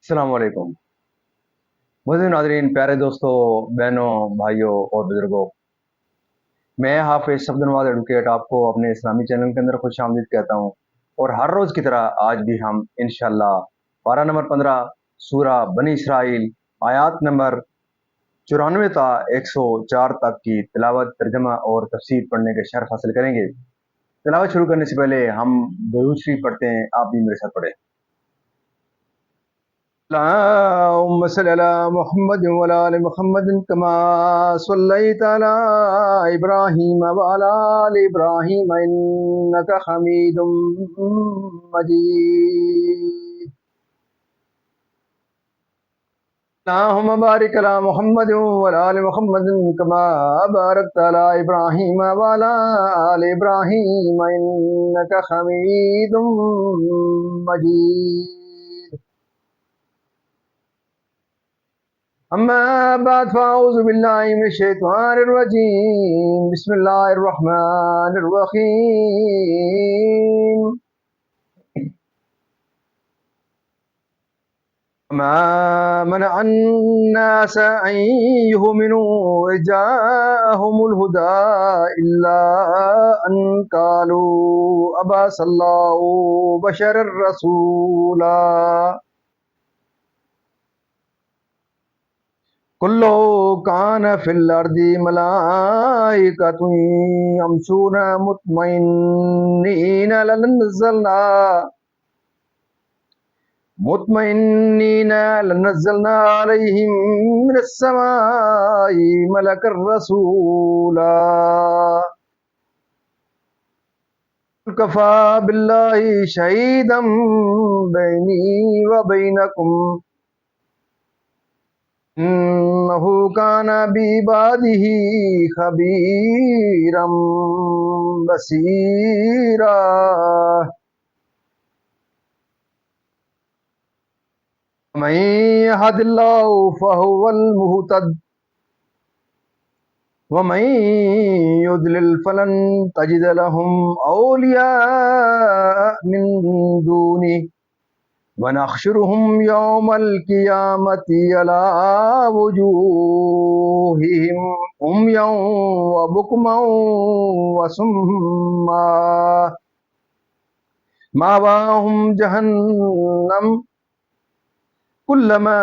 السلام علیکم مزید ناظرین، پیارے دوستوں، بہنوں، بھائیوں اور بزرگوں، میں حافظ شبد نواز ایڈوکیٹ آپ کو اپنے اسلامی چینل کے اندر خوش آمدید کہتا ہوں۔ اور ہر روز کی طرح آج بھی ہم انشاءاللہ پارہ نمبر 15 سورہ بنی اسرائیل آیات نمبر 94 تا 104 تک کی تلاوت، ترجمہ اور تفسیر پڑھنے کے شرف حاصل کریں گے۔ تلاوت شروع کرنے سے پہلے ہم درود شریف پڑھتے ہیں، آپ بھی میرے ساتھ پڑھیں۔ اللهم صل على محمد وعلى آل محمد كما صليت على إبراهيم وعلى آل إبراهيم إنك حميد مجيد. اللهم بارك على محمد وعلى آل محمد كما باركت على إبراهيم وعلى آل إبراهيم إنك حميد مجيد. أما بعد فأعوذ بالله من الشيطان الرجيم. بسم الله الرحمن الرحيم. ما منع الناس أن يؤمنوا إذ جاءهم الهدى إلا أن قالوا أبعث الله بشرا رسولا. قل لو كان في الأرض ملائكة يمشون مطمئنين لنزلنا عليهم من السماء ملكا رسولا. كفى بالله شهيدا بيني وبينكم إنه كان بعباده خبيرا بصيرا. من يهد الله فهو المهتد ومن يضلل فلن تجد لهم أولياء من دونه ونحشرهم يوم القيامة على وجوههم عميا وبكما وصما مأواهم جهنم كلما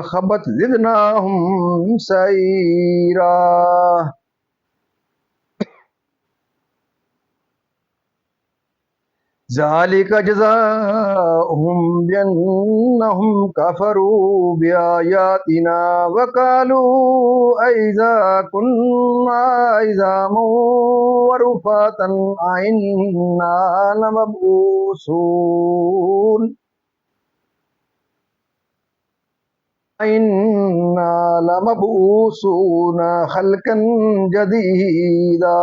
خبت زدناهم سعيرا. ذلك جزاؤهم بأنهم كفروا بآياتنا وقالوا أئذا كنا عظاما ورفاتا أئنا لمبعوثون خلقا جديدا.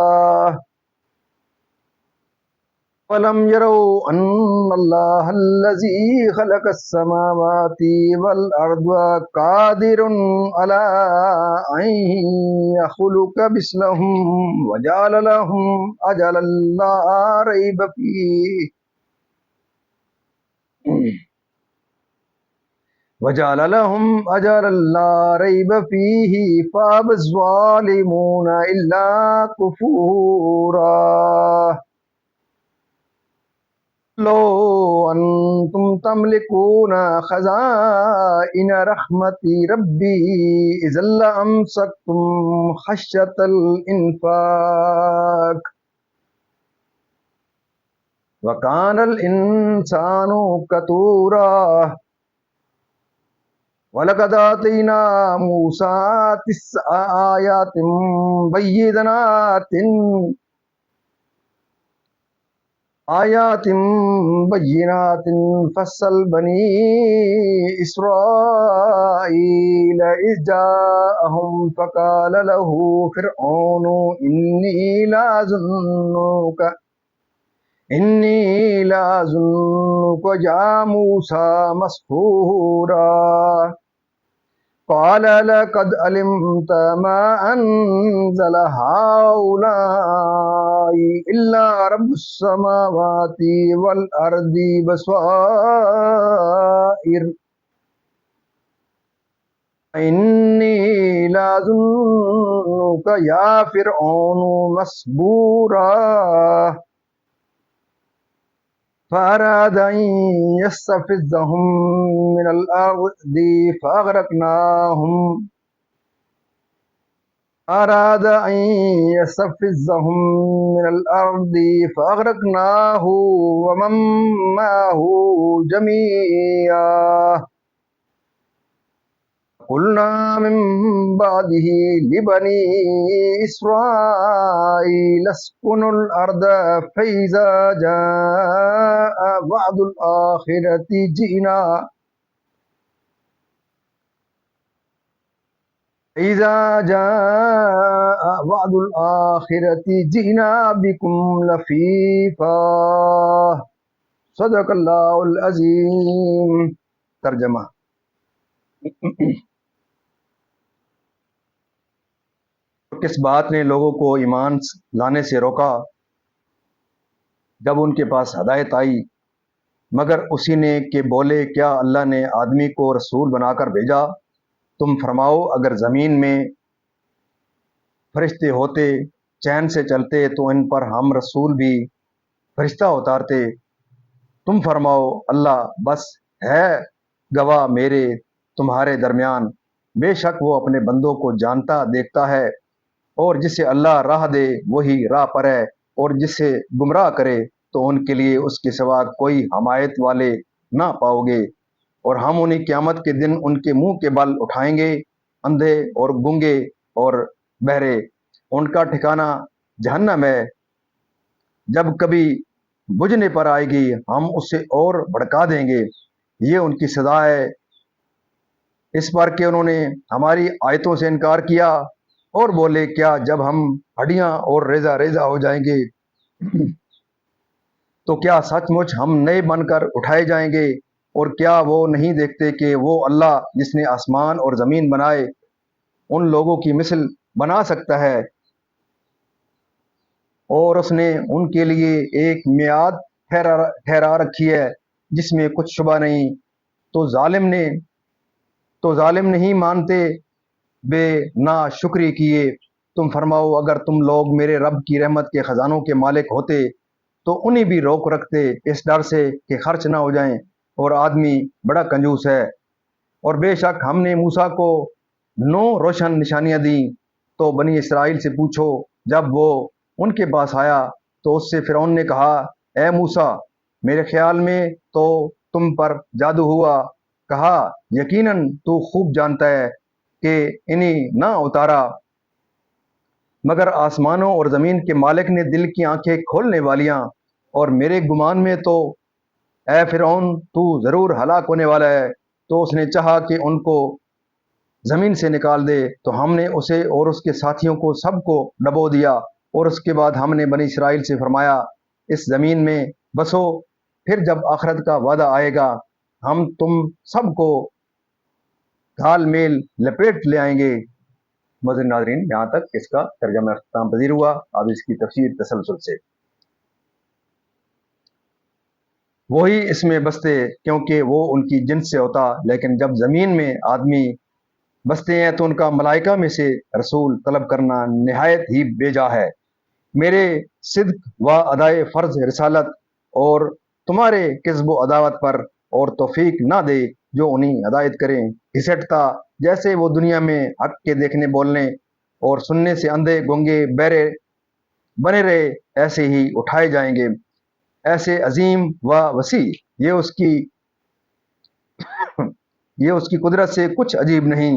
ولم يروا أن الله الذي خلق السماوات والأرض قادر على أن يخلق مثلهم وجعل لهم أجلا لا ريب فيه فأبى الظالمون إلا كفورا. لو أنتم تملكون خزائن رحمة ربي إذا لأمسكتم خشية الإنفاق وكان الإنسان كتورا. وَلَقَدْ آتَيْنَا مُوسَى 9 آيَاتٍ بَيِّنَاتٍ فَاسْأَلْ بَنِي إِسْرَائِيلَ إِذْ جَاءَهُمْ فَقَالَ لَهُ فِرْعَوْنُ إِنِّي لَأَظُنُّكَ يَا مُوسَى مَسْحُورًا. قال لقد علمت ما أنزل هؤلاء إلا رب السماوات والأرض بصائر إني لأظنك يا فرعون مسبورا فأراد أن يستفزهم من الأرض فأغرقناهم أراد أن يستفزهم من الأرض فأغرقناه ومن معه جميعا قلنا من بعده لبني إسرائيل اسكنوا الأرض فإذا جاء وعد الآخرة جئنا إذا جاء وعد الآخرة جئنا بكم لفيفا صدق اللہ العظیم۔ ترجمہ: کس بات نے لوگوں کو ایمان لانے سے روکا جب ان کے پاس ہدایت آئی، مگر اسی نے کہ بولے کیا اللہ نے آدمی کو رسول بنا کر بھیجا؟ تم فرماؤ اگر زمین میں فرشتے ہوتے چین سے چلتے تو ان پر ہم رسول بھی فرشتہ اتارتے۔ تم فرماؤ اللہ بس ہے گواہ میرے تمہارے درمیان، بے شک وہ اپنے بندوں کو جانتا دیکھتا ہے، اور جسے اللہ راہ دے وہی راہ پر ہے، اور جسے گمراہ کرے تو ان کے لیے اس کے سوا کوئی حمایت والے نہ پاؤ گے۔ اور ہم انہیں قیامت کے دن ان کے منہ کے بل اٹھائیں گے، اندھے اور گونگے اور بہرے، ان کا ٹھکانہ جہنم ہے، جب کبھی بجھنے پر آئے گی ہم اسے اور بھڑکا دیں گے، یہ ان کی سزا ہے اس پر کہ انہوں نے ہماری آیتوں سے انکار کیا اور بولے کیا جب ہم ہڈیاں اور ریزہ ریزہ ہو جائیں گے تو کیا سچ مچ ہم نئے بن کر اٹھائے جائیں گے؟ اور کیا وہ نہیں دیکھتے کہ وہ اللہ جس نے آسمان اور زمین بنائے ان لوگوں کی مثل بنا سکتا ہے، اور اس نے ان کے لیے ایک میعاد ٹھہرا رکھی ہے جس میں کچھ شبہ نہیں، تو ظالم نہیں مانتے بے نا شکری کیے۔ تم فرماؤ اگر تم لوگ میرے رب کی رحمت کے خزانوں کے مالک ہوتے تو انہیں بھی روک رکھتے اس ڈر سے کہ خرچ نہ ہو جائیں، اور آدمی بڑا کنجوس ہے۔ اور بے شک ہم نے موسیٰ کو 9 روشن نشانیاں دیں، تو بنی اسرائیل سے پوچھو جب وہ ان کے پاس آیا تو اس سے فرعون نے کہا اے موسیٰ میرے خیال میں تو تم پر جادو ہوا۔ کہا یقیناً تو خوب جانتا ہے کہ انہیں نہ اتارا مگر آسمانوں اور زمین کے مالک نے دل کی آنکھیں کھولنے والیاں، اور میرے گمان میں تو اے فرعون تو ضرور ہلاک ہونے والا ہے۔ تو اس نے چاہا کہ ان کو زمین سے نکال دے تو ہم نے اسے اور اس کے ساتھیوں کو سب کو ڈبو دیا، اور اس کے بعد ہم نے بنی اسرائیل سے فرمایا اس زمین میں بسو، پھر جب آخرت کا وعدہ آئے گا ہم تم سب کو گھال میل لپیٹ لے آئیں گے۔ مزید ناظرین یہاں تک اس کا ترجمہ اختتام پذیر ہوا، اب اس کی تفسیر تسلسل سے۔ وہی اس میں بستے کیونکہ وہ ان کی جنس سے ہوتا، لیکن جب زمین میں آدمی بستے ہیں تو ان کا ملائکہ میں سے رسول طلب کرنا نہایت ہی بیجا ہے۔ میرے صدق و ادائے فرض رسالت اور تمہارے کذب و عداوت پر اور توفیق نہ دے جو انہیں ہدایت کریں، گھسٹتا جیسے وہ دنیا میں حق کے دیکھنے بولنے اور سننے سے اندھے گونگے بہرے بنے رہے، ایسے ہی اٹھائے جائیں گے۔ ایسے عظیم و وسیع یہ اس کی قدرت سے کچھ عجیب نہیں۔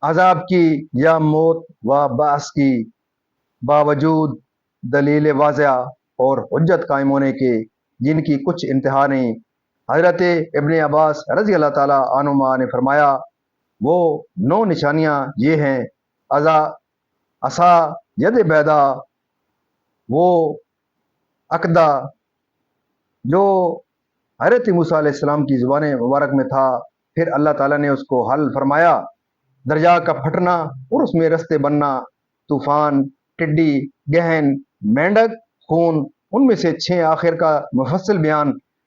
عذاب کی یا موت و بعث کی باوجود دلیل واضح اور حجت قائم ہونے کے جن کی کچھ انتہا نہیں۔ حضرت ابن عباس رضی اللہ تعالیٰ عنہما نے فرمایا وہ 9 نشانیاں یہ ہیں: عصا ید بیدا، وہ عقدہ جو حضرت موسیٰ علیہ السلام کی زبان مبارک میں تھا، پھر اللہ تعالیٰ نے اس کو حل فرمایا، دریا کا پھٹنا اور اس میں رستے بننا، طوفان، ٹڈی، گہن، مینڈک، خون، ان میں سے 6 آخر کا مفصل بیان،